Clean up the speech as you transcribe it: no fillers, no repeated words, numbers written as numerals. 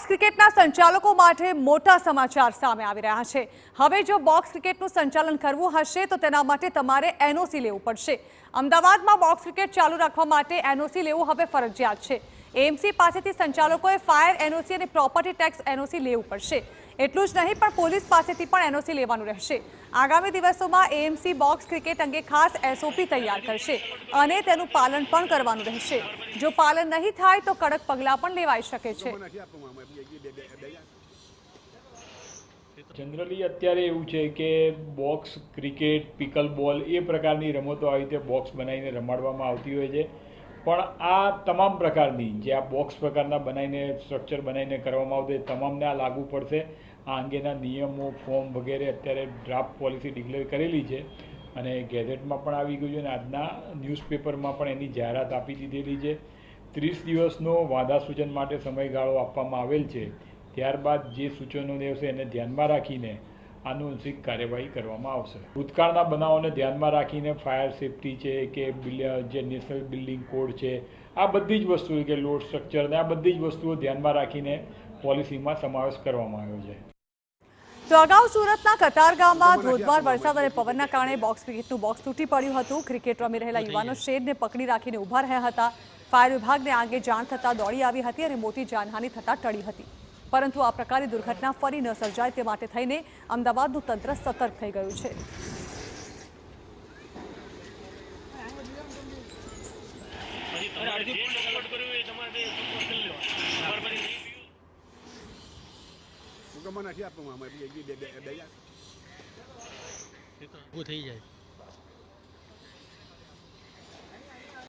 Box ક્રિકેટના સંચાલકો માટે મોટા સમાચાર સામે આવી રહ્યા છે। હવે જો બોક્સ ક્રિકેટનું સંચાલન કરવું હશે તો તેના માટે તમારે એનઓસી લેવું પડશે। અમદાવાદમાં બોક્સ ક્રિકેટ ચાલુ રાખવા માટે એનઓસી લેવું હવે ફરજિયાત છે। એએમસી પાસેથી સંચાલકોએ ફાયર એનઓસી અને પ્રોપર્ટી ટેક્સ એનઓસી લેવું પડશે। એટલું જ નહીં પણ પોલીસ પાસેથી પણ એનઓસી લેવાનું રહેશે। આગામી દિવસોમાં એએમસી બોક્સ ક્રિકેટ અંગે ખાસ એસઓપી તૈયાર કરશે અને તેનું પાલન પણ કરવાનું રહેશે। જો પાલન નહીં થાય તો કડક પગલાં પણ લેવાઈ શકે છે। જનરલી અત્યારે એવું છે કે બોક્સ ક્રિકેટ પિકલ બોલ એ પ્રકારની રમતો આવી રીતે બોક્સ બનાવીને રમાડવામાં આવતી હોય છે, પણ આ તમામ પ્રકારની જે આ બોક્સ પ્રકારના બનાવીને સ્ટ્રક્ચર બનાવીને કરવામાં આવતું હોય તમામને આ લાગુ પડશે। આ અંગેના નિયમો ફોર્મ વગેરે અત્યારે ડ્રાફ્ટ પોલિસી ડિક્લેર કરેલી છે અને ગેઝેટમાં પણ આવી ગયું છે અને આજના ન્યૂઝપેપરમાં પણ એની જાહેરાત આપી દીધેલી છે। 30 દિવસનો વાંધા સૂચન માટે સમયગાળો આપવામાં આવેલ છે। ત્યારબાદ જે સૂચનો દેવશે એને ધ્યાનમાં રાખીને આનુવંશિક કાર્યવાહી કરવામાં આવશે। ભૂતકાળના બનાવોને ધ્યાનમાં રાખીને ફાયર સેફ્ટી છે કે જે નેશનલ બિલ્ડિંગ કોડ છે, આ બધી જ વસ્તુઓ કે લોડ સ્ટ્રક્ચર ને આ બધી જ વસ્તુઓ ધ્યાનમાં રાખીને પોલિસીમાં સમાવેશ કરવામાં આવ્યો છે। તો અગાઉ સુરતના કતારગામમાં ધોધમાર વરસાદ અને પવનના કારણે બોક્સ ક્રિકેટનું બોક્સ તૂટી પડ્યું હતું। ક્રિકેટ રમી રહેલા યુવાનો શેડને પકડી રાખીને ઊભા રહ્યા હતા। ફાયર વિભાગને આ અંગે જાણ થતાં દોડી આવી હતી અને મોટી જાનહાનિ થતાં ટળી હતી, પરંતુ આ પ્રકારની દુર્ઘટના ફરી ન સર્જાય તે માટે થઈને અમદાવાદનું તંત્ર સતર્ક થઈ ગયું છે। થઈ જાય